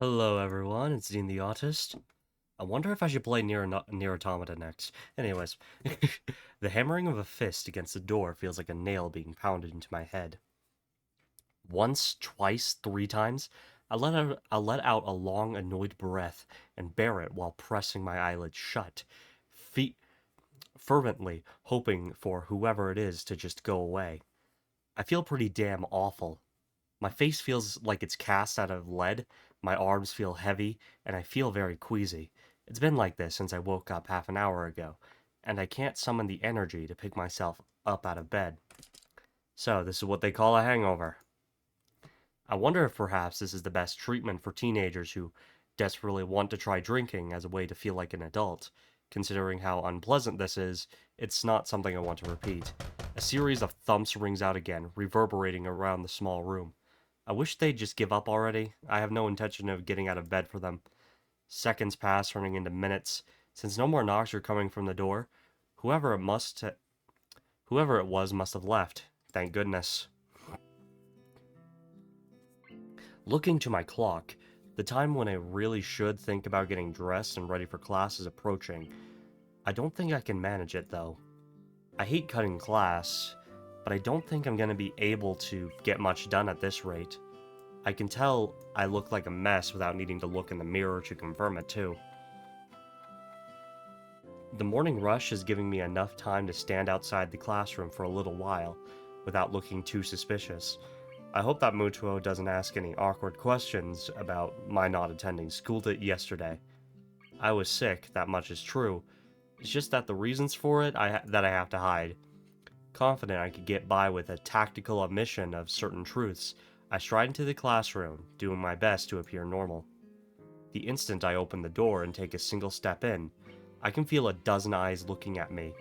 Hello everyone, it's Dean the Autist. I wonder if I should play Near Automata next. Anyways, the hammering of a fist against the door feels like a nail being pounded into my head. Once, twice, three times, I let out a long, annoyed breath and bear it while pressing my eyelids shut, feet fervently hoping for whoever it is to just go away. I feel pretty damn awful. My face feels like it's cast out of lead, my arms feel heavy, and I feel very queasy. It's been like this since I woke up half an hour ago, and I can't summon the energy to pick myself up out of bed. So, this is what they call a hangover. I wonder if perhaps this is the best treatment for teenagers who desperately want to try drinking as a way to feel like an adult. Considering how unpleasant this is, it's not something I want to repeat. A series of thumps rings out again, reverberating around the small room. I wish they'd just give up already. I have no intention of getting out of bed for them. Seconds pass, turning into minutes. Since no more knocks are coming from the door, whoever it must, whoever it was must have left. Thank goodness. Looking to my clock, the time when I really should think about getting dressed and ready for class is approaching. I don't think I can manage it though. I hate cutting class, but I don't think I'm gonna be able to get much done at this rate. I can tell I look like a mess without needing to look in the mirror to confirm it too. The morning rush is giving me enough time to stand outside the classroom for a little while, without looking too suspicious. I hope that Mutuo doesn't ask any awkward questions about my not attending school yesterday. I was sick, that much is true. It's just that the reasons for it that I have to hide. Confident I could get by with a tactical omission of certain truths, I stride into the classroom, doing my best to appear normal. The instant I open the door and take a single step in, I can feel a dozen eyes looking at me.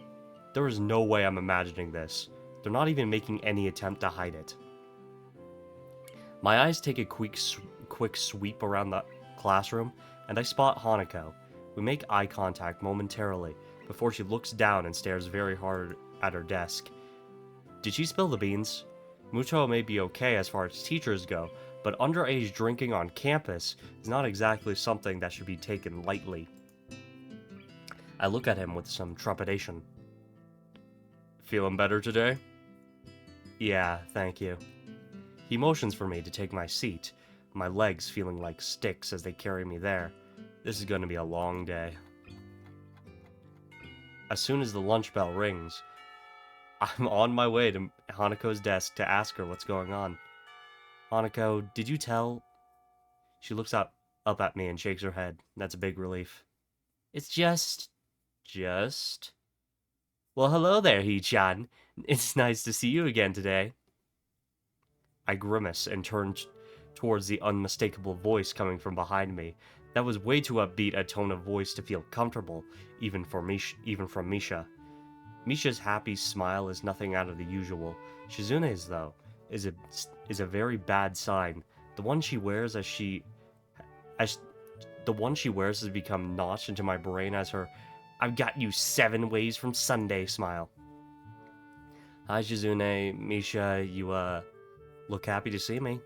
There is no way I'm imagining this. They're not even making any attempt to hide it. My eyes take a quick sweep around the classroom, and I spot Hanako. We make eye contact momentarily before she looks down and stares very hard at her desk. Did she spill the beans? Muto may be okay as far as teachers go, but underage drinking on campus is not exactly something that should be taken lightly. I look at him with some trepidation. Feeling better today? Yeah, thank you. He motions for me to take my seat, my legs feeling like sticks as they carry me there. This is going to be a long day. As soon as the lunch bell rings, I'm on my way to Hanako's desk to ask her what's going on. Hanako, did you tell? She looks up at me and shakes her head. That's a big relief. It's just. Well, hello there, Hee-chan. It's nice to see you again today. I grimace and turn towards the unmistakable voice coming from behind me. That was way too upbeat a tone of voice to feel comfortable, even from Misha. Misha's happy smile is nothing out of the usual. Shizune's, though, is a very bad sign. The one she wears as the one she wears has become notched into my brain as her "I've got you 7 ways from Sunday" smile. Hi Shizune, Misha, you look happy to see me.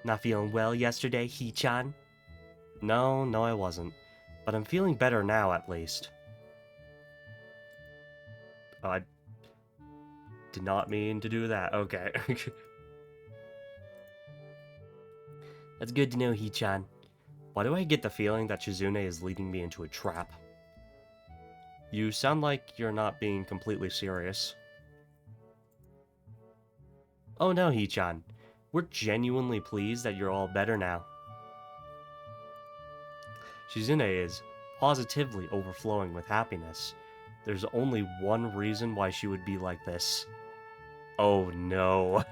Not feeling well yesterday, Hee-chan? No, I wasn't. But I'm feeling better now, at least. Oh, I did not mean to do that. Okay. That's good to know, Hee-chan. Why do I get the feeling that Shizune is leading me into a trap? You sound like you're not being completely serious. Oh no, Hee-chan. We're genuinely pleased that you're all better now. Shizune is positively overflowing with happiness. There's only one reason why she would be like this. Oh no.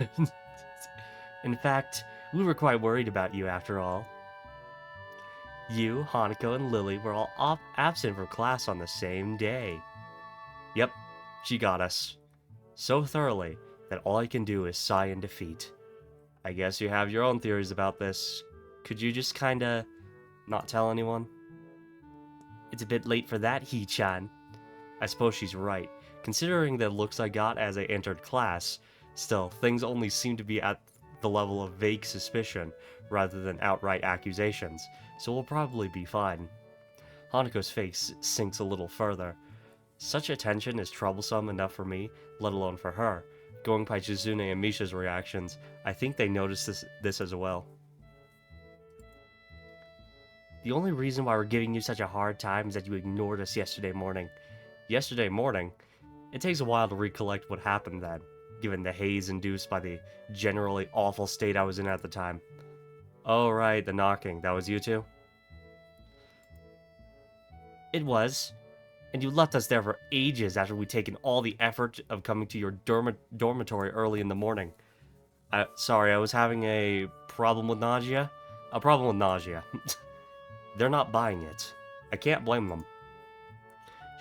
In fact, we were quite worried about you after all. You, Hanako, and Lily were all absent from class on the same day. Yep, she got us. So thoroughly that all I can do is sigh in defeat. I guess you have your own theories about this. Could you just kinda not tell anyone? It's a bit late for that, Hee-chan. I suppose she's right. Considering the looks I got as I entered class, still, things only seem to be at the level of vague suspicion rather than outright accusations, so we'll probably be fine. Hanako's face sinks a little further. Such attention is troublesome enough for me, let alone for her. Going by Chizune and Misha's reactions, I think they noticed this as well. The only reason why we're giving you such a hard time is that you ignored us yesterday morning. Yesterday morning? It takes a while to recollect what happened then, given the haze induced by the generally awful state I was in at the time. Oh right, the knocking. That was you two? It was. And you left us there for ages after we'd taken all the effort of coming to your dormitory early in the morning. Sorry, I was having a problem with nausea? A problem with nausea. They're not buying it. I can't blame them.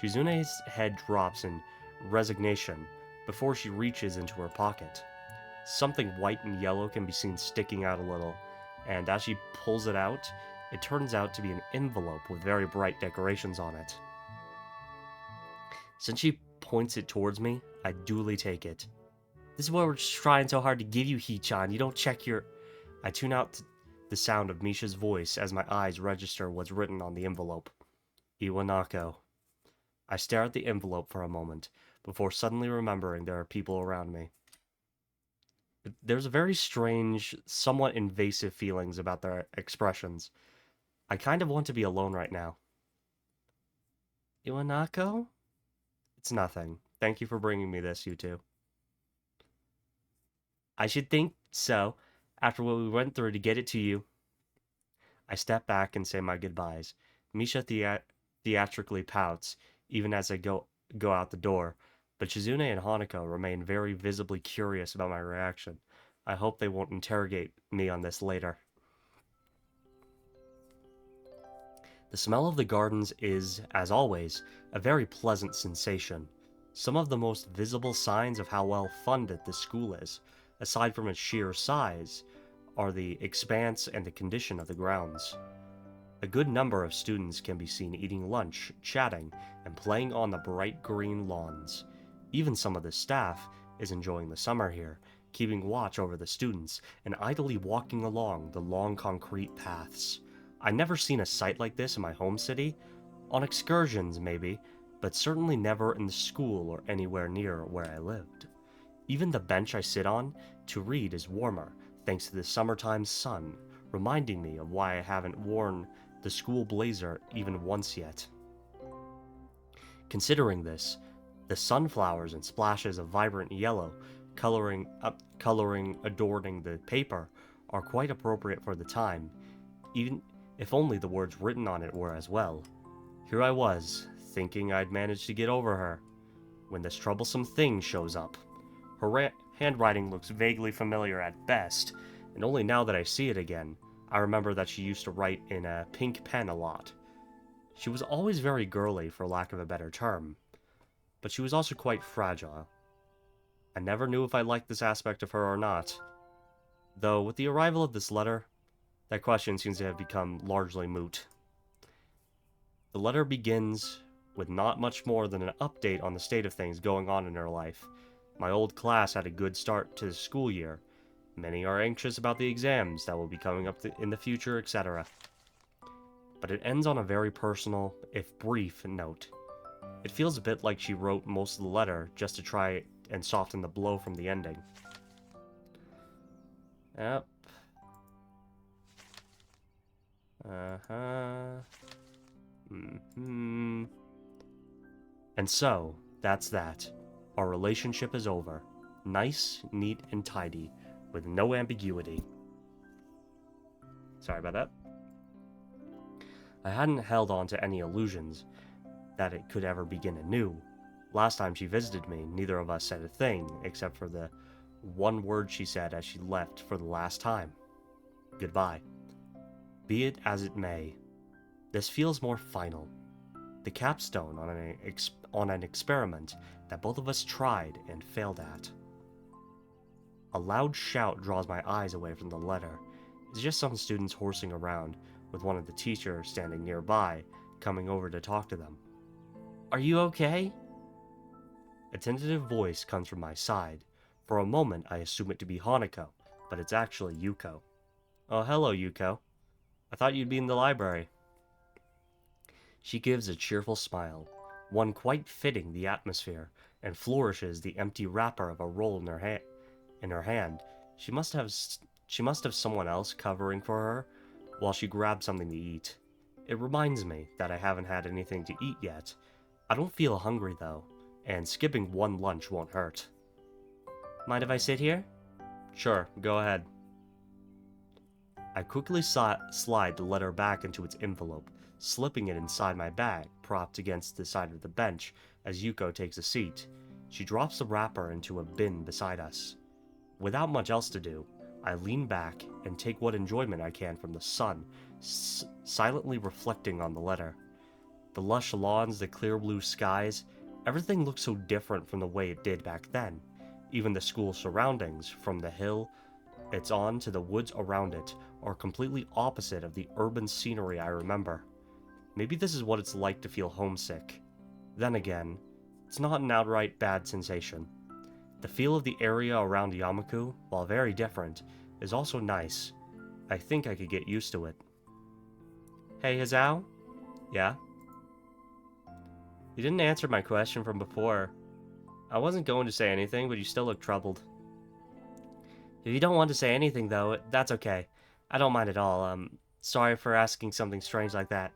Shizune's head drops in resignation before she reaches into her pocket. Something white and yellow can be seen sticking out a little, and as she pulls it out, it turns out to be an envelope with very bright decorations on it. Since she points it towards me, I duly take it. This is what we're trying so hard to give you, Hee-chan. You don't check your... I tune out the sound of Misha's voice as my eyes register what's written on the envelope. Iwanako. I stare at the envelope for a moment, before suddenly remembering there are people around me. There's a very strange, somewhat invasive feelings about their expressions. I kind of want to be alone right now. Iwanako? It's nothing. Thank you for bringing me this, you two. I should think so, after what we went through to get it to you. I step back and say my goodbyes. Misha theatrically pouts, even as I go out the door, but Chizune and Hanako remain very visibly curious about my reaction. I hope they won't interrogate me on this later. The smell of the gardens is, as always, a very pleasant sensation. Some of the most visible signs of how well funded this school is, aside from its sheer size, are the expanse and the condition of the grounds. A good number of students can be seen eating lunch, chatting, and playing on the bright green lawns. Even some of the staff is enjoying the summer here, keeping watch over the students and idly walking along the long concrete paths. I've never seen a sight like this in my home city. On excursions, maybe, but certainly never in the school or anywhere near where I lived. Even the bench I sit on to read is warmer, thanks to the summertime sun, reminding me of why I haven't worn the school blazer even once yet. Considering this, the sunflowers and splashes of vibrant yellow coloring adorning the paper are quite appropriate for the time, even if only the words written on it were as well. Here I was, thinking I'd managed to get over her, when this troublesome thing shows up. Her handwriting looks vaguely familiar at best, and only now that I see it again, I remember that she used to write in a pink pen a lot. She was always very girly, for lack of a better term, but she was also quite fragile. I never knew if I liked this aspect of her or not, though with the arrival of this letter, that question seems to have become largely moot. The letter begins with not much more than an update on the state of things going on in her life. My old class had a good start to the school year. Many are anxious about the exams that will be coming up in the future, etc. But it ends on a very personal, if brief, note. It feels a bit like she wrote most of the letter just to try and soften the blow from the ending. Yep. And so, that's that. Our relationship is over. Nice, neat, and tidy, with no ambiguity. Sorry about that. I hadn't held on to any illusions that it could ever begin anew. Last time she visited me, neither of us said a thing, except for the one word she said as she left for the last time. Goodbye. Be it as it may, this feels more final. The capstone on an experiment that both of us tried and failed at. A loud shout draws my eyes away from the letter. It's just some students horsing around, with one of the teachers standing nearby, coming over to talk to them. Are you okay? A tentative voice comes from my side. For a moment, I assume it to be Hanako, but it's actually Yuko. Oh, hello, Yuko. I thought you'd be in the library. She gives a cheerful smile, one quite fitting the atmosphere, and flourishes the empty wrapper of a roll in her hand. She must have someone else covering for her while she grabs something to eat. It reminds me that I haven't had anything to eat yet. I don't feel hungry though, and skipping one lunch won't hurt. Mind if I sit here? Sure, go ahead. I quickly slide the letter back into its envelope, slipping it inside my bag, propped against the side of the bench as Yuko takes a seat. She drops the wrapper into a bin beside us. Without much else to do, I lean back and take what enjoyment I can from the sun, silently reflecting on the letter. The lush lawns, the clear blue skies, everything looks so different from the way it did back then. Even the school surroundings, from the hill it's on to the woods around it, are completely opposite of the urban scenery I remember. Maybe this is what it's like to feel homesick. Then again, it's not an outright bad sensation. The feel of the area around Yamaku, while very different, is also nice. I think I could get used to it. Hey, Hazao? Yeah? You didn't answer my question from before. I wasn't going to say anything, but you still look troubled. If you don't want to say anything, though, that's okay. I don't mind at all. Sorry for asking something strange like that.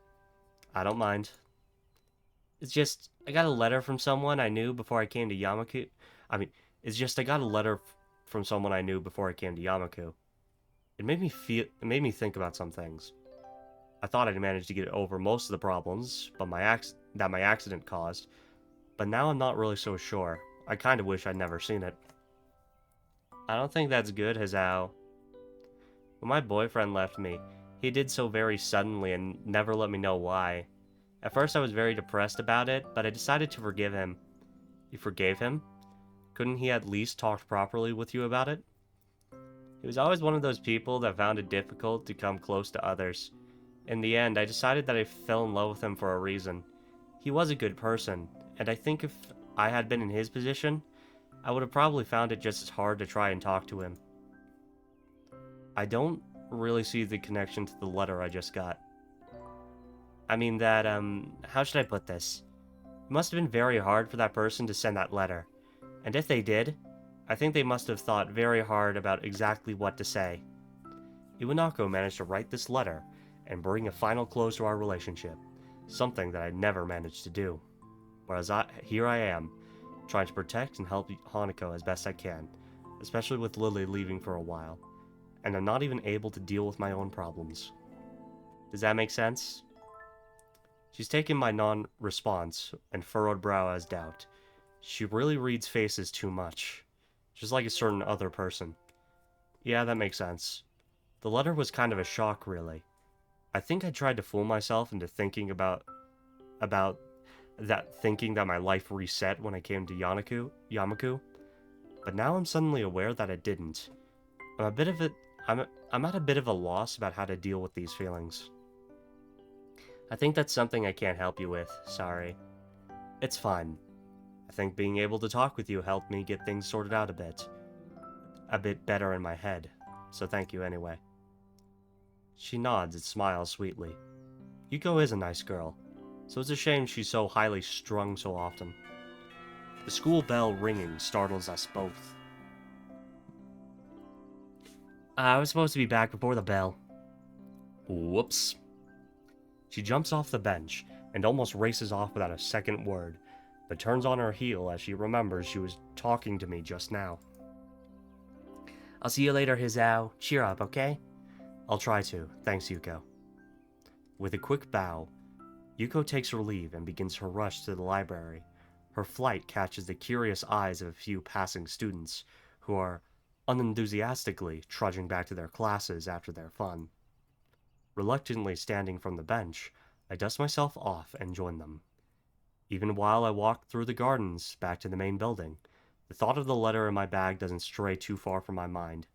I don't mind. It's just, I got a letter from someone I knew before I came to Yamaku. I got a letter from someone I knew before I came to Yamaku. It made me think about some things. I thought I'd managed to get over most of the problems, but my accident caused. But now I'm not really so sure. I kind of wish I'd never seen it. I don't think that's good, Hazao. When my boyfriend left me, he did so very suddenly and never let me know why. At first I was very depressed about it, but I decided to forgive him. You forgave him? Couldn't he at least talk properly with you about it? He was always one of those people that found it difficult to come close to others. In the end, I decided that I fell in love with him for a reason. He was a good person, and I think if I had been in his position, I would have probably found it just as hard to try and talk to him. I don't really see the connection to the letter I just got. I mean that, how should I put this? It must have been very hard for that person to send that letter. And if they did, I think they must have thought very hard about exactly what to say. Iwanako managed to write this letter and bring a final close to our relationship, something that I never managed to do. Whereas here I am, trying to protect and help Hanako as best I can, especially with Lily leaving for a while, and I'm not even able to deal with my own problems. Does that make sense? She's taken my non-response and furrowed brow as doubt. She really reads faces too much, just like a certain other person. Yeah, that makes sense. The letter was kind of a shock, really. I think I tried to fool myself into thinking about thinking that my life reset when I came to Yamaku, but now I'm suddenly aware that it didn't. I'm at a bit of a loss about how to deal with these feelings. I think that's something I can't help you with, sorry. It's fine. I think being able to talk with you helped me get things sorted out a bit better in my head, so thank you anyway. She nods and smiles sweetly. Yuko is a nice girl, so it's a shame she's so highly strung so often. The school bell ringing startles us both. I was supposed to be back before the bell. Whoops. She jumps off the bench and almost races off without a second word, but turns on her heel as she remembers she was talking to me just now. I'll see you later, Hazao. Cheer up, okay? I'll try to. Thanks, Yuko. With a quick bow, Yuko takes her leave and begins her rush to the library. Her flight catches the curious eyes of a few passing students who are unenthusiastically trudging back to their classes after their fun. Reluctantly standing from the bench, I dust myself off and join them. Even while I walk through the gardens back to the main building, the thought of the letter in my bag doesn't stray too far from my mind.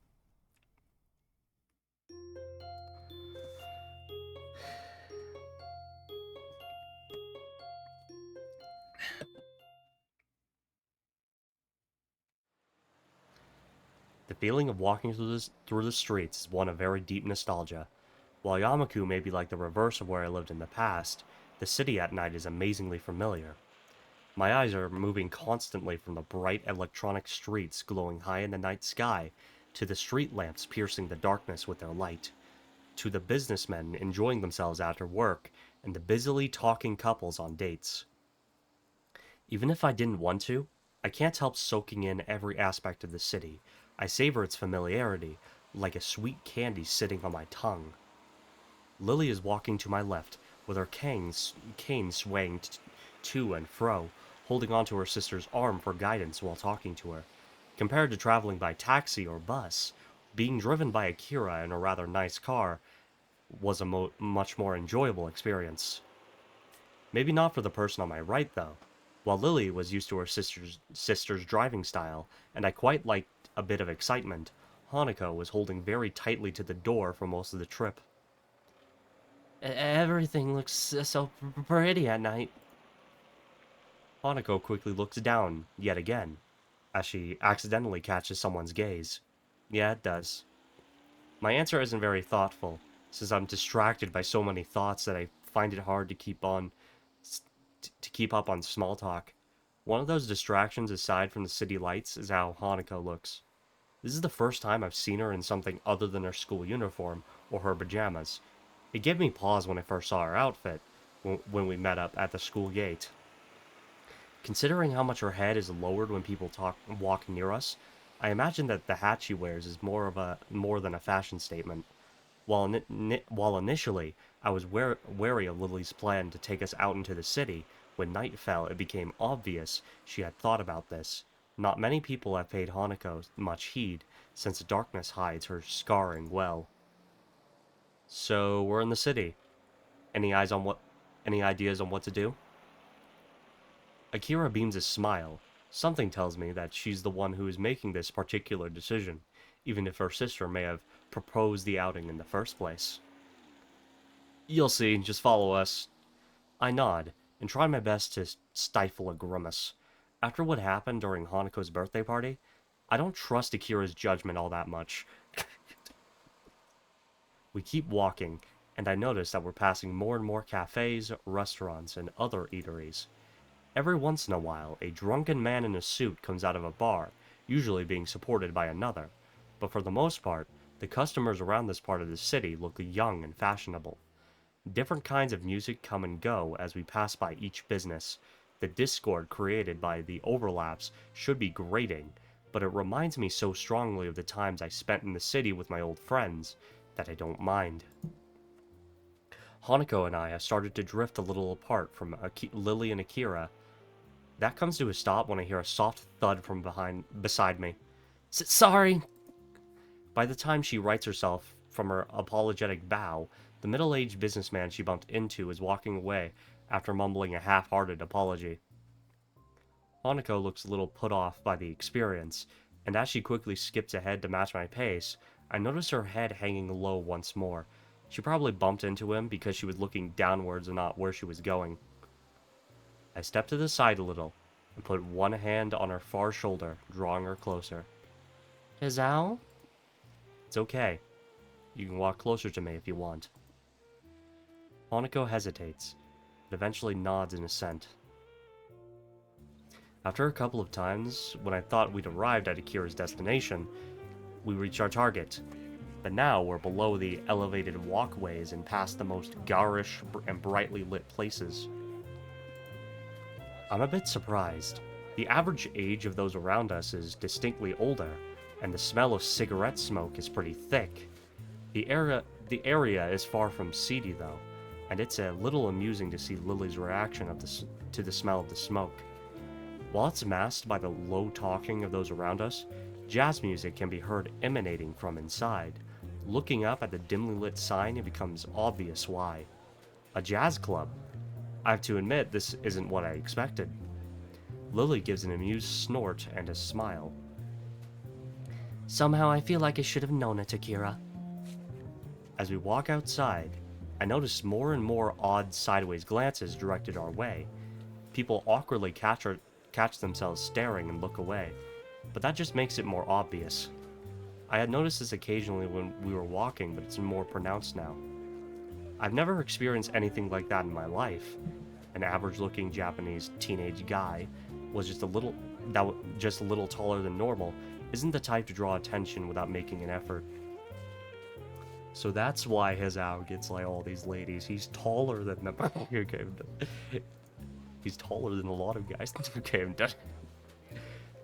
The feeling of walking through the streets is one of very deep nostalgia. While Yamaku may be like the reverse of where I lived in the past, the city at night is amazingly familiar. My eyes are moving constantly from the bright electronic streets glowing high in the night sky to the street lamps piercing the darkness with their light, to the businessmen enjoying themselves after work and the busily talking couples on dates. Even if I didn't want to, I can't help soaking in every aspect of the city. I savor its familiarity, like a sweet candy sitting on my tongue. Lily is walking to my left, with her cane swaying to and fro, holding onto her sister's arm for guidance while talking to her. Compared to traveling by taxi or bus, being driven by Akira in a rather nice car was a much more enjoyable experience. Maybe not for the person on my right, though. While Lily was used to her sister's driving style, and I quite liked a bit of excitement, Hanako was holding very tightly to the door for most of the trip. Everything looks so pretty at night. Hanako quickly looks down, yet again, as she accidentally catches someone's gaze. Yeah, it does. My answer isn't very thoughtful, since I'm distracted by so many thoughts that I find it hard to keep up on small talk. One of those distractions aside from the city lights is how Hanako looks. This is the first time I've seen her in something other than her school uniform or her pajamas. It gave me pause when I first saw her outfit, when we met up at the school gate. Considering how much her head is lowered when people walk near us, I imagine that the hat she wears is more than a fashion statement. While initially I was wary of Lily's plan to take us out into the city, when night fell it became obvious she had thought about this. Not many people have paid Hanako much heed, since the darkness hides her scarring well. So we're in the city. Any ideas on what to do? Akira beams a smile. Something tells me that she's the one who is making this particular decision, even if her sister may have proposed the outing in the first place. You'll see, just follow us. I nod, and try my best to stifle a grimace. After what happened during Hanako's birthday party, I don't trust Akira's judgment all that much. We keep walking, and I notice that we're passing more and more cafes, restaurants, and other eateries. Every once in a while, a drunken man in a suit comes out of a bar, usually being supported by another, but for the most part, the customers around this part of the city look young and fashionable. Different kinds of music come and go as we pass by each business. The discord created by the overlaps should be grating, but it reminds me so strongly of the times I spent in the city with my old friends that I don't mind. Hanako and I have started to drift a little apart from Lily and Akira. That comes to a stop when I hear a soft thud from beside me. Sorry! By the time she rights herself from her apologetic bow, the middle-aged businessman she bumped into is walking away after mumbling a half-hearted apology. Hanako looks a little put off by the experience, and as she quickly skips ahead to match my pace, I notice her head hanging low once more. She probably bumped into him because she was looking downwards and not where she was going. I step to the side a little, and put one hand on her far shoulder, drawing her closer. Izao? It's okay. You can walk closer to me if you want. Hanako hesitates, but eventually nods in assent. After a couple of times, when I thought we'd arrived at Akira's destination, we reach our target. But now we're below the elevated walkways and past the most garish and brightly lit places. I'm a bit surprised. The average age of those around us is distinctly older, and the smell of cigarette smoke is pretty thick. The area is far from seedy though, and it's a little amusing to see Lily's reaction to the smell of the smoke. While it's masked by the low talking of those around us, jazz music can be heard emanating from inside. Looking up at the dimly lit sign, it becomes obvious why. A jazz club. I have to admit, this isn't what I expected. Lily gives an amused snort and a smile. Somehow I feel like I should have known it, Akira. As we walk outside, I notice more and more odd sideways glances directed our way. People awkwardly catch themselves staring and look away, but that just makes it more obvious. I had noticed this occasionally when we were walking, but it's more pronounced now. I've never experienced anything like that in my life. An average-looking Japanese teenage guy was just a little taller than normal, isn't the type to draw attention without making an effort. So that's why Hizao gets like all these ladies. He's taller than them. Okay, he's taller than a lot of guys. Okay, I'm done.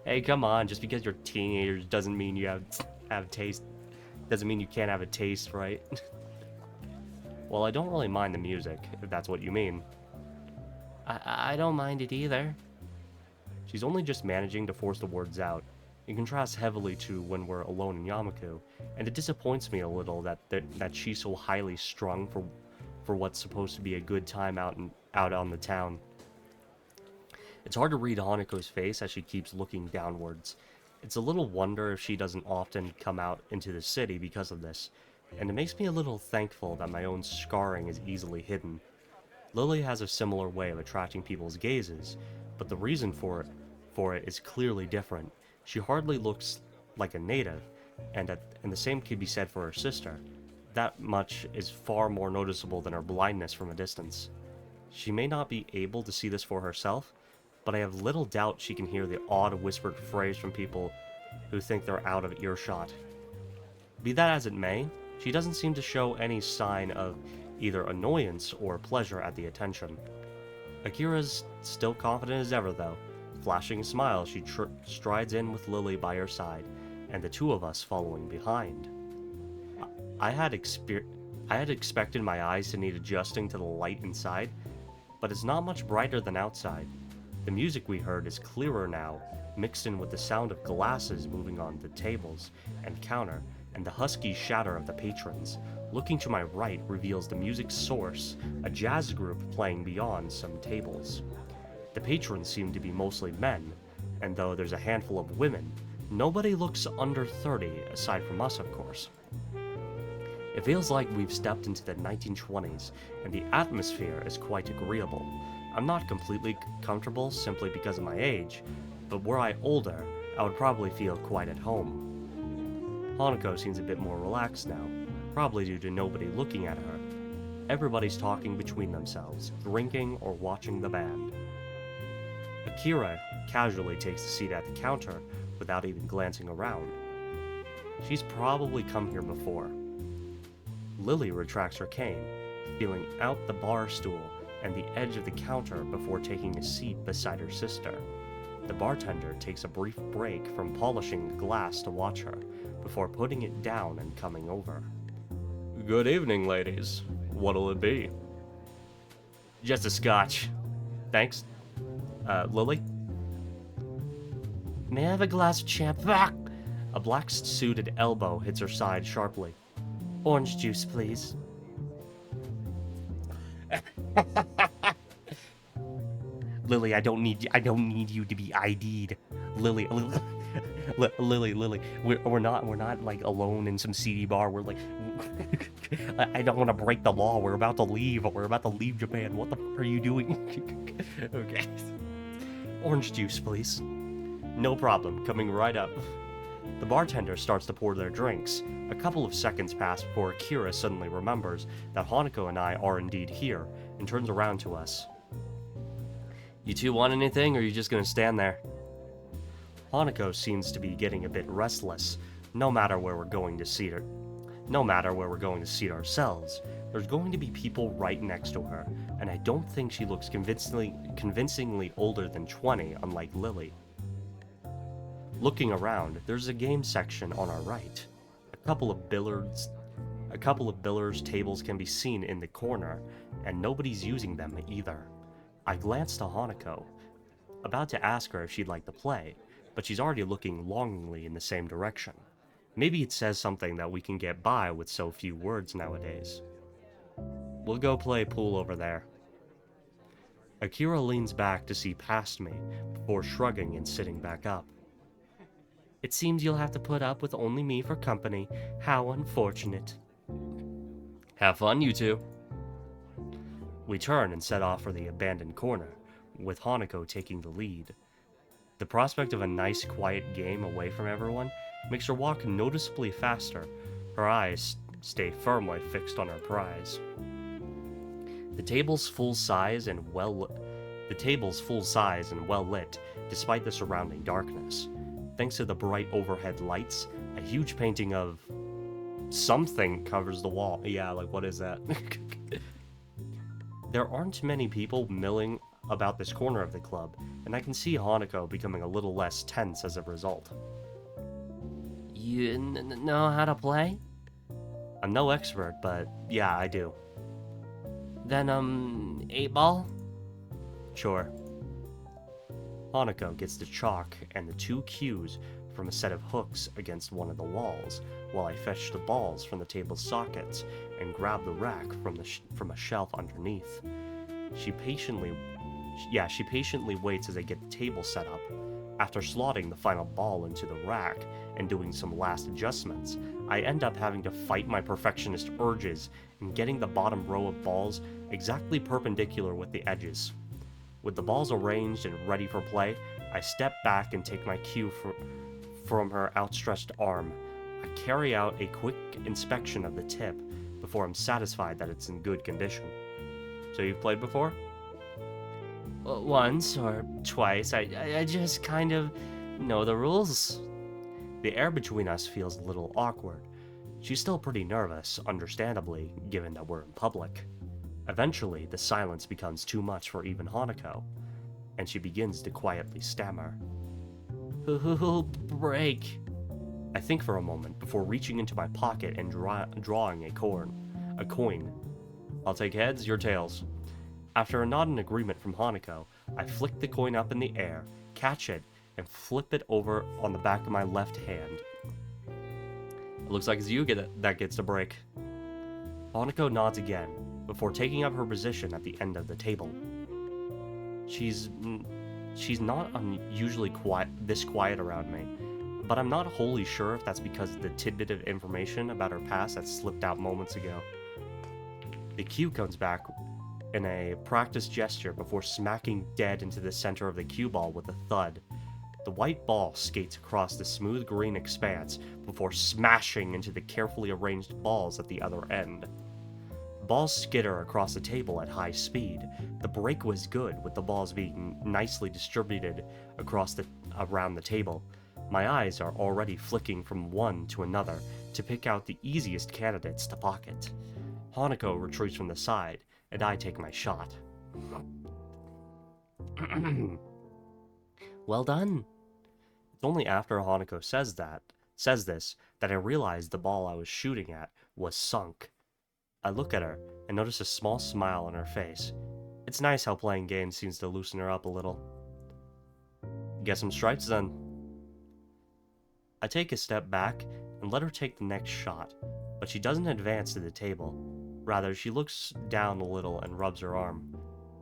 Hey, come on! Just because you're teenagers doesn't mean you have taste. Doesn't mean you can't have a taste, right? Well, I don't really mind the music, if that's what you mean. I don't mind it either. She's only just managing to force the words out. It contrasts heavily to when we're alone in Yamaku, and it disappoints me a little that she's so highly strung for what's supposed to be a good time out on the town. It's hard to read Hanako's face as she keeps looking downwards. It's a little wonder if she doesn't often come out into the city because of this, and it makes me a little thankful that my own scarring is easily hidden. Lily has a similar way of attracting people's gazes, but the reason for it is clearly different. She hardly looks like a native, and the same could be said for her sister. That much is far more noticeable than her blindness from a distance. She may not be able to see this for herself, but I have little doubt she can hear the odd whispered phrase from people who think they're out of earshot. Be that as it may, she doesn't seem to show any sign of either annoyance or pleasure at the attention. Akira's still confident as ever, though. Flashing a smile, she strides in with Lily by her side, and the two of us following behind. I had expected my eyes to need adjusting to the light inside, but it's not much brighter than outside. The music we heard is clearer now, mixed in with the sound of glasses moving on the tables and counter, and the husky chatter of the patrons. Looking to my right reveals the music's source, a jazz group playing beyond some tables. The patrons seem to be mostly men, and though there's a handful of women, nobody looks under 30, aside from us, of course. It feels like we've stepped into the 1920s, and the atmosphere is quite agreeable. I'm not completely comfortable simply because of my age, but were I older, I would probably feel quite at home. Hanako seems a bit more relaxed now, probably due to nobody looking at her. Everybody's talking between themselves, drinking or watching the band. Akira casually takes a seat at the counter without even glancing around. She's probably come here before. Lily retracts her cane, feeling out the bar stool and the edge of the counter before taking a seat beside her sister. The bartender takes a brief break from polishing the glass to watch her, before putting it down and coming over. Good evening, ladies. What'll it be? Just a scotch. Thanks. Lily? May I have a glass of champ? A black-suited elbow hits her side sharply. Orange juice, please. Lily, I don't need you to be ID'd. Lily, we're not like alone in some seedy bar. We're like, I don't want to break the law. We're about to leave. We're about to leave Japan. What the fuck are you doing? Okay. Orange juice, please. No problem. Coming right up. The bartender starts to pour their drinks. A couple of seconds pass before Akira suddenly remembers that Hanako and I are indeed here, and turns around to us. You two want anything, or are you just gonna stand there? Hanako seems to be getting a bit restless. No matter where we're going to seat ourselves, there's going to be people right next to her, and I don't think she looks convincingly older than 20, unlike Lily. Looking around, there's a game section on our right. A couple of billiards tables can be seen in the corner, and nobody's using them either. I glance to Hanako, about to ask her if she'd like to play, but she's already looking longingly in the same direction. Maybe it says something that we can get by with so few words nowadays. We'll go play pool over there. Akira leans back to see past me, before shrugging and sitting back up. It seems you'll have to put up with only me for company. How unfortunate. Have fun, you two. We turn and set off for the abandoned corner, with Hanako taking the lead. The prospect of a nice, quiet game away from everyone makes her walk noticeably faster. Her eyes stay firmly fixed on her prize. The table's full size and well lit, despite the surrounding darkness. Thanks to the bright overhead lights, a huge painting of something covers the wall. Yeah, like what is that? There aren't many people milling about this corner of the club, and I can see Hanako becoming a little less tense as a result. You know how to play? I'm no expert, but yeah, I do. Then, 8-ball? Sure. Hanako gets the chalk and the 2 cues from a set of hooks against one of the walls, while I fetch the balls from the table's sockets and grab the rack from a shelf underneath. She patiently waits as I get the table set up. After slotting the final ball into the rack and doing some last adjustments, I end up having to fight my perfectionist urges and getting the bottom row of balls exactly perpendicular with the edges. With the balls arranged and ready for play, I step back and take my cue from her outstretched arm. I carry out a quick inspection of the tip before I'm satisfied that it's in good condition. So you've played before? Once or twice. I just kind of know the rules. The air between us feels a little awkward. She's still pretty nervous, understandably, given that we're in public. Eventually, the silence becomes too much for even Hanako, and she begins to quietly stammer. Who'll break? I think for a moment before reaching into my pocket and drawing a coin. I'll take heads, your tails. After a nod in agreement from Hanako, I flick the coin up in the air, catch it, and flip it over on the back of my left hand. It looks like it's you that gets to break. Hanako nods again, before taking up her position at the end of the table. She's not unusually this quiet around me, but I'm not wholly sure if that's because of the tidbit of information about her past that slipped out moments ago. The cue comes back in a practiced gesture before smacking dead into the center of the cue ball with a thud. The white ball skates across the smooth green expanse before smashing into the carefully arranged balls at the other end. Balls skitter across the table at high speed. The break was good, with the balls being nicely distributed around the table. My eyes are already flicking from one to another to pick out the easiest candidates to pocket. Hanako retreats from the side, and I take my shot. Well done. It's only after Hanako says this that I realize the ball I was shooting at was sunk. I look at her and notice a small smile on her face. It's nice how playing games seems to loosen her up a little. Get some stripes then. I take a step back and let her take the next shot, but she doesn't advance to the table. Rather, she looks down a little and rubs her arm.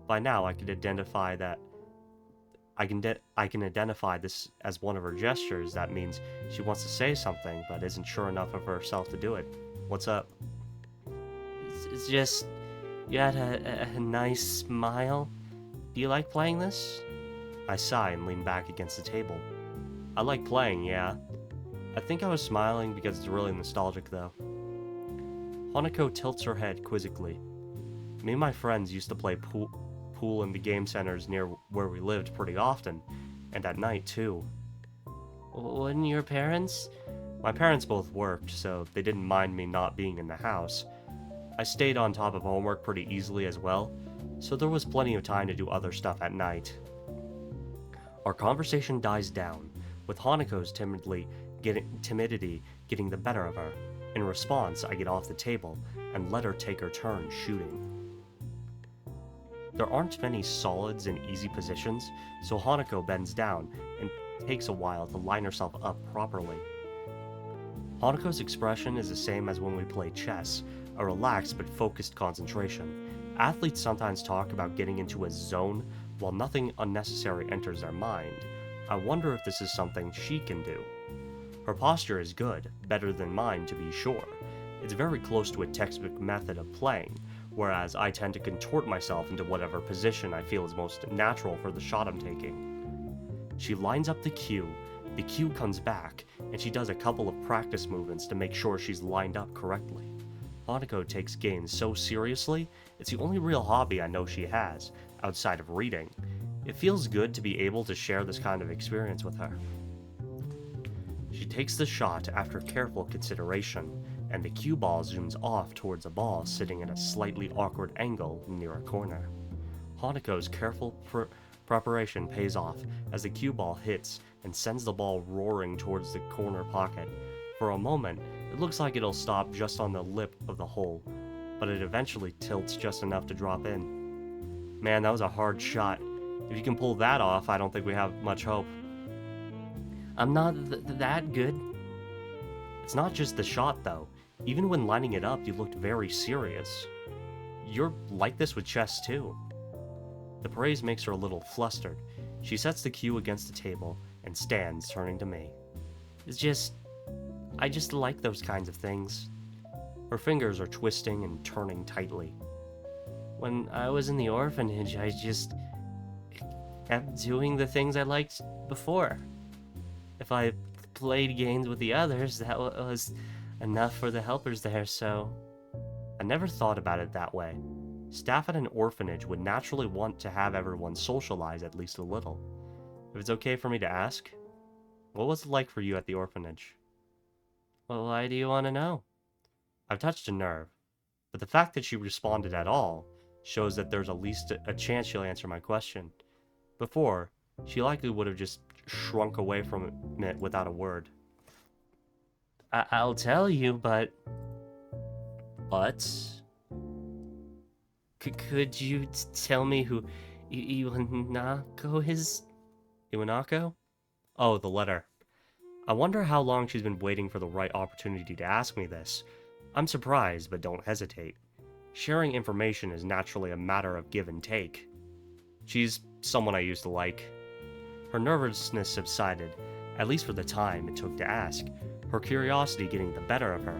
By now, I can identify this as one of her gestures. That means she wants to say something, but isn't sure enough of herself to do it. What's up? It's just, you had a nice smile. Do you like playing this? I sigh and lean back against the table. I like playing, yeah. I think I was smiling because it's really nostalgic, though. Hanako tilts her head quizzically. Me and my friends used to play pool in the game centers near where we lived pretty often, and at night, too. Wouldn't your parents? My parents both worked, so they didn't mind me not being in the house. I stayed on top of homework pretty easily as well, so there was plenty of time to do other stuff at night. Our conversation dies down, with Hanako's timidity getting the better of her. In response, I get off the table and let her take her turn shooting. There aren't many solids in easy positions, so Hanako bends down and takes a while to line herself up properly. Hanako's expression is the same as when we play chess, a relaxed but focused concentration. Athletes sometimes talk about getting into a zone while nothing unnecessary enters their mind. I wonder if this is something she can do. Her posture is good, better than mine to be sure. It's very close to a textbook method of playing, whereas I tend to contort myself into whatever position I feel is most natural for the shot I'm taking. She lines up the cue comes back, and she does a couple of practice movements to make sure she's lined up correctly. Hanako takes games so seriously, it's the only real hobby I know she has, outside of reading. It feels good to be able to share this kind of experience with her. She takes the shot after careful consideration, and the cue ball zooms off towards a ball sitting in a slightly awkward angle near a corner. Hanako's careful preparation pays off as the cue ball hits and sends the ball roaring towards the corner pocket. For a moment, it looks like it'll stop just on the lip of the hole, but it eventually tilts just enough to drop in. Man, that was a hard shot. If you can pull that off, I don't think we have much hope. I'm not that good. It's not just the shot, though. Even when lining it up, you looked very serious. You're like this with chess, too. The praise makes her a little flustered. She sets the cue against the table and stands, turning to me. I just like those kinds of things. Her fingers are twisting and turning tightly. When I was in the orphanage, I just kept doing the things I liked before. If I played games with the others, that was enough for the helpers there, so... I never thought about it that way. Staff at an orphanage would naturally want to have everyone socialize at least a little. If it's okay for me to ask, what was it like for you at the orphanage? Well, why do you want to know? I've touched a nerve, but the fact that she responded at all shows that there's at least a chance she'll answer my question. Before, she likely would have just shrunk away from it without a word. I'll tell you, but... But? Could you tell me who Iwanako is? Iwanako? Oh, the letter. I wonder how long she's been waiting for the right opportunity to ask me this. I'm surprised, but don't hesitate. Sharing information is naturally a matter of give and take. She's someone I used to like. Her nervousness subsided, at least for the time it took to ask, her curiosity getting the better of her,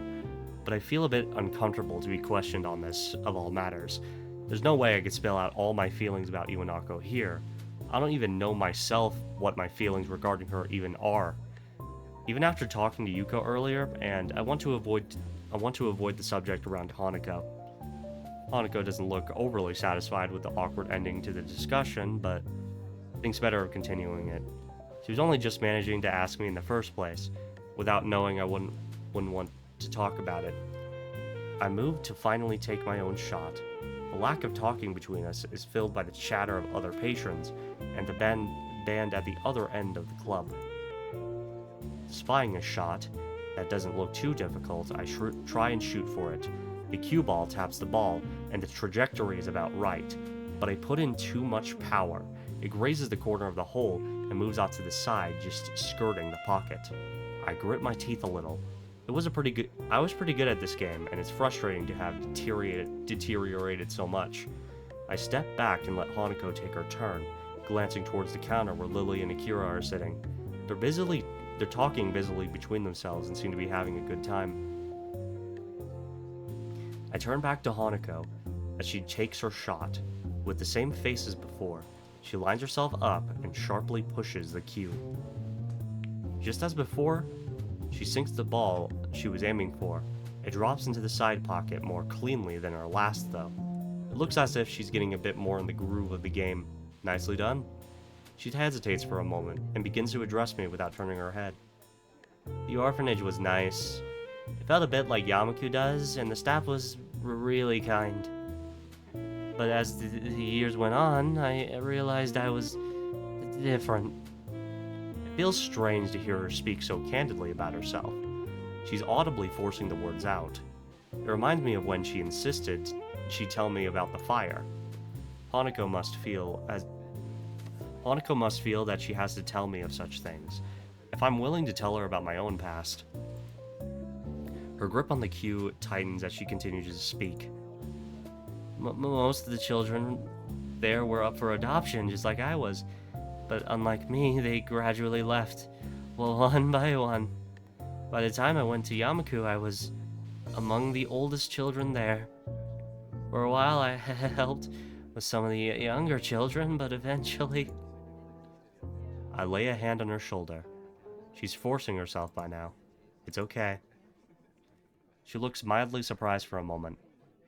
but I feel a bit uncomfortable to be questioned on this, of all matters. There's no way I could spell out all my feelings about Iwanako here. I don't even know myself what my feelings regarding her even are. Even after talking to Yuko earlier, and I want to avoid the subject around Hanako. Hanako doesn't look overly satisfied with the awkward ending to the discussion, but thinks better of continuing it. She was only just managing to ask me in the first place, without knowing I wouldn't want to talk about it. I moved to finally take my own shot. The lack of talking between us is filled by the chatter of other patrons and the band at the other end of the club. Spying a shot that doesn't look too difficult, I try and shoot for it. The cue ball taps the ball, and the trajectory is about right, but I put in too much power. It grazes the corner of the hole and moves out to the side, just skirting the pocket. I grit my teeth a little. I was pretty good at this game, and it's frustrating to have deteriorated so much. I step back and let Hanako take her turn, glancing towards the counter where Lily and Akira are sitting. They're talking busily between themselves and seem to be having a good time. I turn back to Hanako as she takes her shot. With the same face as before, she lines herself up and sharply pushes the cue. Just as before, she sinks the ball she was aiming for. It drops into the side pocket more cleanly than her last, though. It looks as if she's getting a bit more in the groove of the game. Nicely done. She hesitates for a moment and begins to address me without turning her head. The orphanage was nice. It felt a bit like Yamaku does, and the staff was really kind. But as the years went on, I realized I was different. It feels strange to hear her speak so candidly about herself. She's audibly forcing the words out. It reminds me of when she insisted she tell me about the fire. Hanako must feel that she has to tell me of such things, if I'm willing to tell her about my own past. Her grip on the cue tightens as she continues to speak. Most of the children there were up for adoption, just like I was. But unlike me, they gradually left, one by one. By the time I went to Yamaku, I was among the oldest children there. For a while, I helped with some of the younger children, but eventually... I lay a hand on her shoulder. She's forcing herself by now. It's okay. She looks mildly surprised for a moment,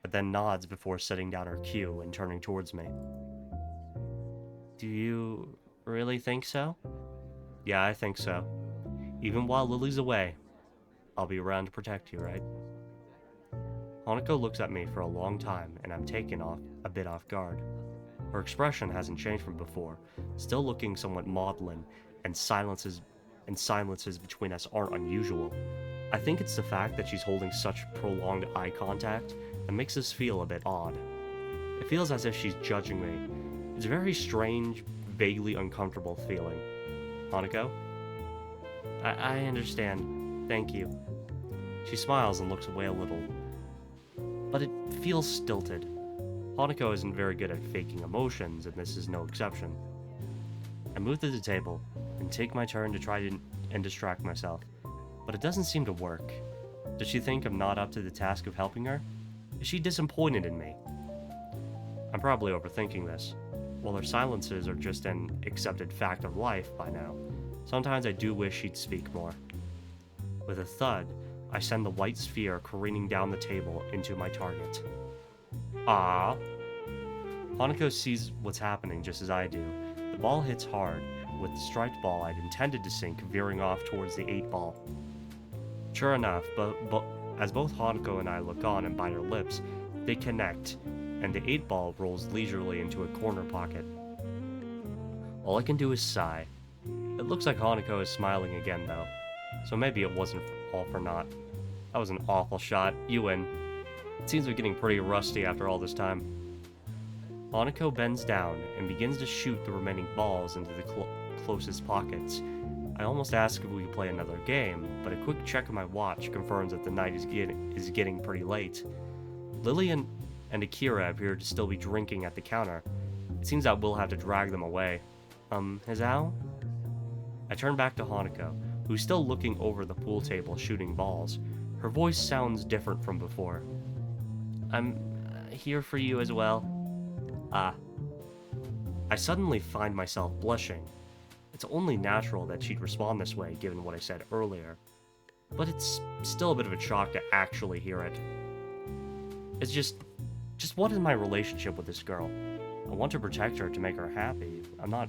but then nods before setting down her cue and turning towards me. Do you really think so? Yeah, I think so. Even while Lily's away, I'll be around to protect you, right? Hanako looks at me for a long time, and I'm taken a bit off guard. Her expression hasn't changed from before, still looking somewhat maudlin, and silences between us aren't unusual. I think it's the fact that she's holding such prolonged eye contact that makes this feel a bit odd. It feels as if she's judging me. It's a very strange, vaguely uncomfortable feeling. Hanako? I understand. Thank you. She smiles and looks away a little, but it feels stilted. Hanako isn't very good at faking emotions, and this is no exception. I move to the table and take my turn to try and distract myself, but it doesn't seem to work. Does she think I'm not up to the task of helping her? Is she disappointed in me? I'm probably overthinking this. While her silences are just an accepted fact of life by now, sometimes I do wish she'd speak more. With a thud, I send the white sphere careening down the table into my target. Ah! Hanako sees what's happening just as I do. The ball hits hard, with the striped ball I'd intended to sink veering off towards the 8-ball. Sure enough, but as both Hanako and I look on and bite our lips, they connect, and the 8-ball rolls leisurely into a corner pocket. All I can do is sigh. It looks like Hanako is smiling again though, so maybe it wasn't all for naught. That was an awful shot. You win. It seems we're getting pretty rusty after all this time. Hanako bends down and begins to shoot the remaining balls into the closest pockets. I almost ask if we could play another game, but a quick check of my watch confirms that the night is getting pretty late. Lily and Akira appear to still be drinking at the counter. It seems that we'll have to drag them away. Hizao? I turn back to Hanako, who's still looking over the pool table shooting balls. Her voice sounds different from before. I'm here for you as well. Ah. I suddenly find myself blushing. It's only natural that she'd respond this way given what I said earlier, but it's still a bit of a shock to actually hear it. It's just what is my relationship with this girl? I want to protect her to make her happy. I'm not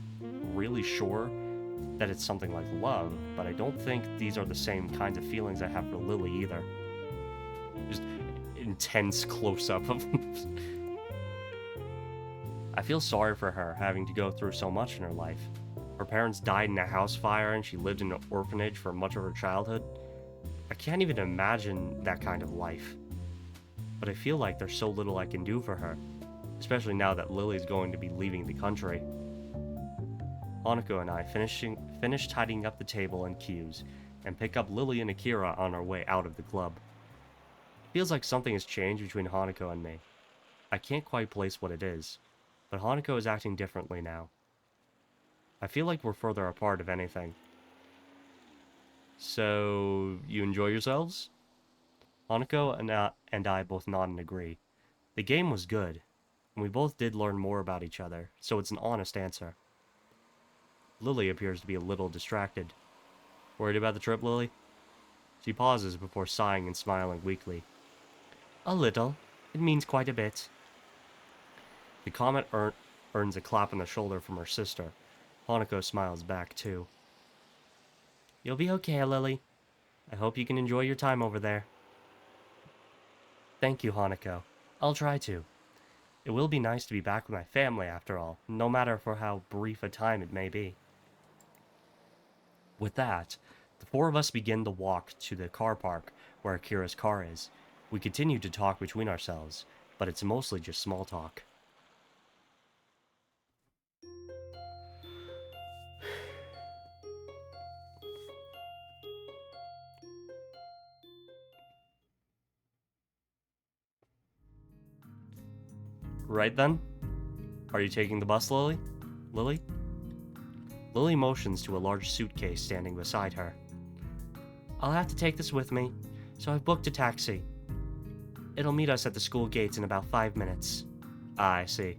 really sure that it's something like love, but I don't think these are the same kinds of feelings I have for Lily either. Just intense close-up of I feel sorry for her having to go through so much in her life. Her parents died in a house fire and she lived in an orphanage for much of her childhood. I can't even imagine that kind of life. But I feel like there's so little I can do for her, especially now that Lily's going to be leaving the country. Hanako and I finish tidying up the table and cues, and pick up Lily and Akira on our way out of the club. It feels like something has changed between Hanako and me. I can't quite place what it is, but Hanako is acting differently now. I feel like we're further apart, if anything. So, you enjoy yourselves? Hanako and I both nod and agree. The game was good, and we both did learn more about each other, so it's an honest answer. Lily appears to be a little distracted. Worried about the trip, Lily? She pauses before sighing and smiling weakly. A little. It means quite a bit. The comment earns a clap on the shoulder from her sister. Hanako smiles back, too. You'll be okay, Lily. I hope you can enjoy your time over there. Thank you, Hanako. I'll try to. It will be nice to be back with my family, after all, no matter for how brief a time it may be. With that, the four of us begin the walk to the car park where Akira's car is. We continue to talk between ourselves, but it's mostly just small talk. Right then? Are you taking the bus, Lily? Lily? Lily motions to a large suitcase standing beside her. I'll have to take this with me, so I've booked a taxi. It'll meet us at the school gates in about 5 minutes. Ah, I see.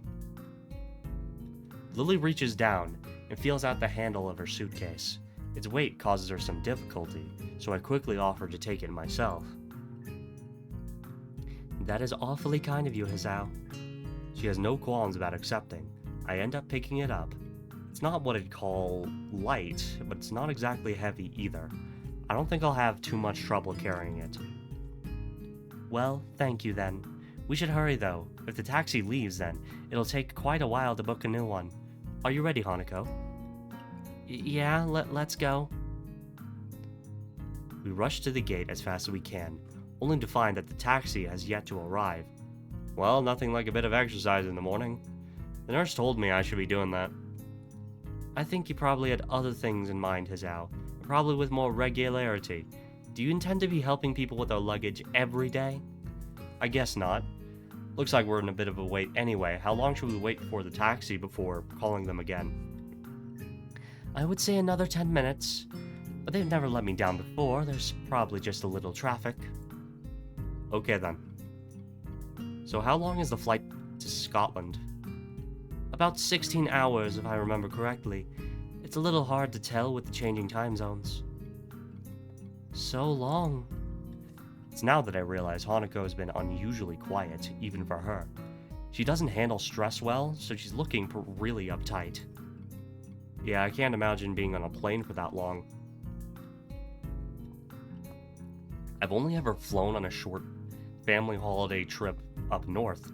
Lily reaches down and feels out the handle of her suitcase. Its weight causes her some difficulty, so I quickly offered to take it myself. That is awfully kind of you, Hisao. She has no qualms about accepting. I end up picking it up. It's not what I'd call light, but it's not exactly heavy either. I don't think I'll have too much trouble carrying it. Well, thank you then. We should hurry though. If the taxi leaves then, it'll take quite a while to book a new one. Are you ready, Hanako? Yeah, let's go. We rush to the gate as fast as we can, only to find that the taxi has yet to arrive. Well, nothing like a bit of exercise in the morning. The nurse told me I should be doing that. I think you probably had other things in mind, Hisao, probably with more regularity. Do you intend to be helping people with their luggage every day? I guess not. Looks like we're in a bit of a wait anyway. How long should we wait for the taxi before calling them again? I would say another 10 minutes. But they've never let me down before. There's probably just a little traffic. Okay then. So how long is the flight to Scotland? About 16 hours, if I remember correctly. It's a little hard to tell with the changing time zones. So long. It's now that I realize Hanako has been unusually quiet, even for her. She doesn't handle stress well, so she's looking really uptight. Yeah, I can't imagine being on a plane for that long. I've only ever flown on a short family holiday trip up north.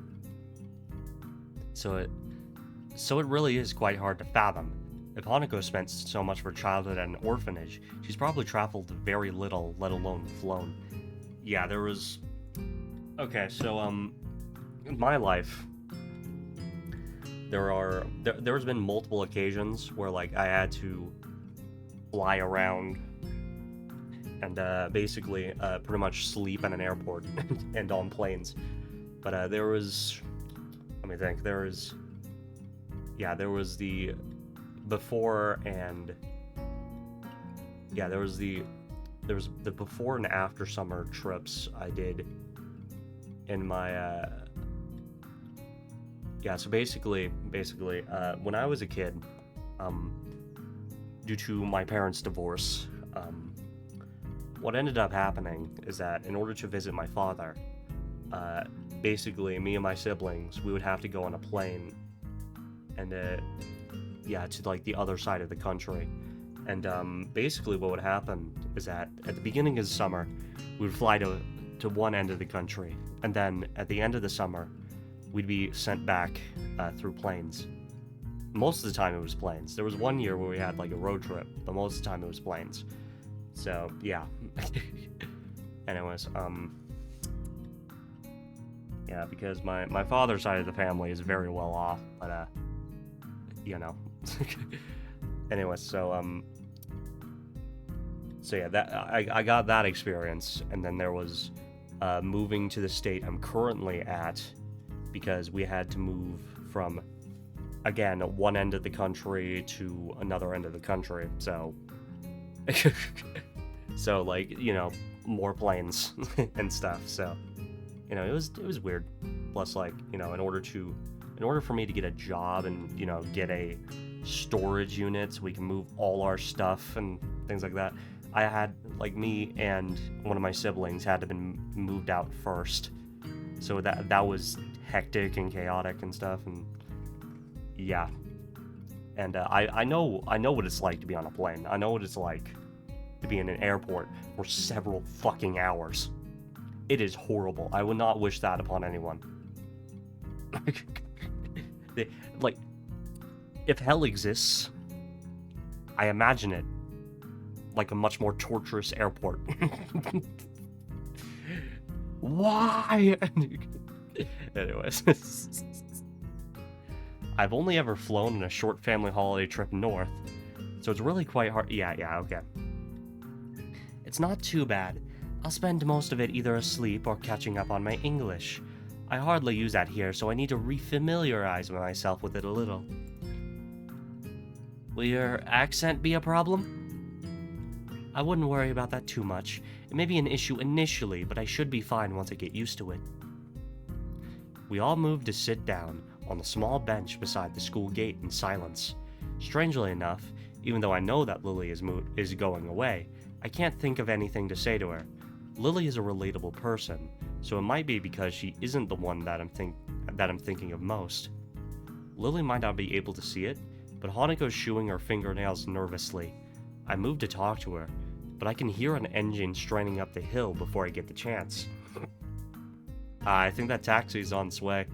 So it really is quite hard to fathom. If Hanako spent so much of her childhood at an orphanage, she's probably traveled very little, let alone flown. Yeah, there was... Okay, so, in my life, there's been multiple occasions where, like, I had to fly around and, basically, pretty much sleep at an airport and on planes. But, there was... Let me think, there was the before and... Yeah, there was the before and after summer trips I did in my so basically when I was a kid, due to my parents' divorce, what ended up happening is that in order to visit my father, basically me and my siblings, we would have to go on a plane and to like the other side of the country. And basically what would happen is that at the beginning of the summer, we would fly to one end of the country, and then at the end of the summer, we'd be sent back through planes. Most of the time it was planes. There was one year where we had like a road trip, but most of the time it was planes. So, yeah. Anyways, yeah, because my father's side of the family is very well off, but, you know. Anyways, so yeah, that I got that experience, and then there was moving to the state I'm currently at, because we had to move from, again, one end of the country to another end of the country, so so like, you know, more planes and stuff, so, you know, it was weird. Plus, like, you know, in order for me to get a job and, you know, get a storage unit so we can move all our stuff and things like that, I had, like, me and one of my siblings had to been moved out first, so that was hectic and chaotic and stuff, and yeah. And I know what it's like to be on a plane. I know what it's like to be in an airport for several fucking hours. It is horrible. I would not wish that upon anyone. Like, if hell exists, I imagine it like a much more torturous airport. Why? Anyways. I've only ever flown on a short family holiday trip north, so it's really quite hard. Yeah, okay. It's not too bad. I'll spend most of it either asleep or catching up on my English. I hardly use that here, so I need to refamiliarize myself with it a little. Will your accent be a problem? I wouldn't worry about that too much. It may be an issue initially, but I should be fine once I get used to it. We all moved to sit down on the small bench beside the school gate in silence. Strangely enough, Even though I know that Lily is going away, I can't think of anything to say to her. Lily is a relatable person, so it might be because she isn't the one that I'm thinking of most. Lily might not be able to see it, but Hanako's chewing her fingernails nervously. I move to talk to her, but I can hear an engine straining up the hill before I get the chance. I think that taxi's on its way.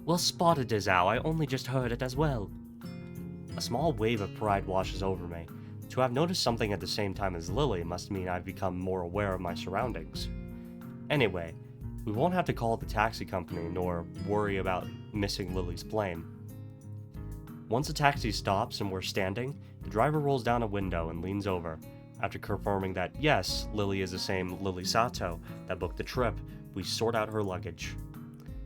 Well spotted, Dazao. I only just heard it as well. A small wave of pride washes over me. To have noticed something at the same time as Lily must mean I've become more aware of my surroundings. Anyway, we won't have to call the taxi company nor worry about missing Lily's plane. Once the taxi stops and we're standing, the driver rolls down a window and leans over. After confirming that yes, Lily is the same Lily Sato that booked the trip, we sort out her luggage.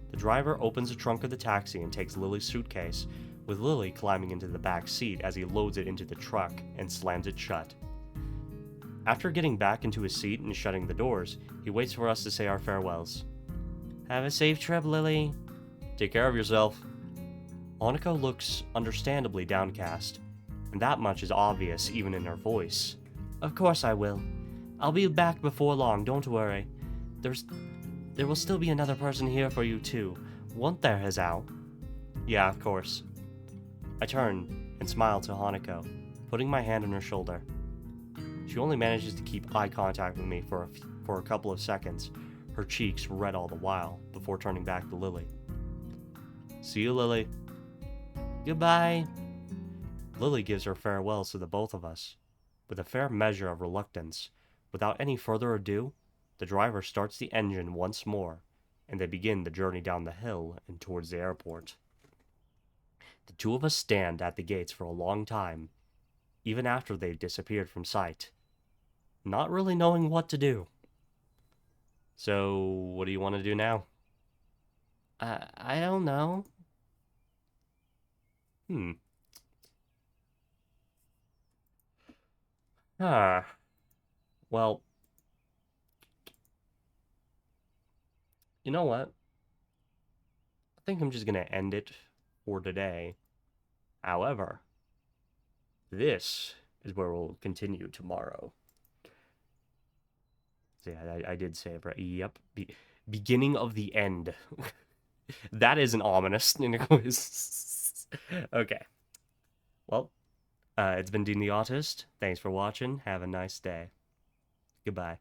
The driver opens the trunk of the taxi and takes Lily's suitcase, with Lily climbing into the back seat as he loads it into the truck and slams it shut. After getting back into his seat and shutting the doors, he waits for us to say our farewells. Have a safe trip, Lily. Take care of yourself. Hanako looks understandably downcast, and that much is obvious even in her voice. Of course I will. I'll be back before long, don't worry. There will still be another person here for you too, won't there, Hazao? Yeah, of course. I turn and smile to Hanako, putting my hand on her shoulder. She only manages to keep eye contact with me for a couple of seconds, her cheeks red all the while, before turning back to Lily. See you, Lily. Goodbye. Lily gives her farewells to the both of us. With a fair measure of reluctance, without any further ado, the driver starts the engine once more, and they begin the journey down the hill and towards the airport. The two of us stand at the gates for a long time, even after they've disappeared from sight, not really knowing what to do. So, what do you want to do now? I don't know. Well, you know what? I think I'm just gonna end it for today. However, this is where we'll continue tomorrow. So yeah, I did say it right. Yep. Beginning of the end. That isn't ominous in a quiz. Okay. Well, it's been Dean the Autist. Thanks for watching. Have a nice day. Goodbye.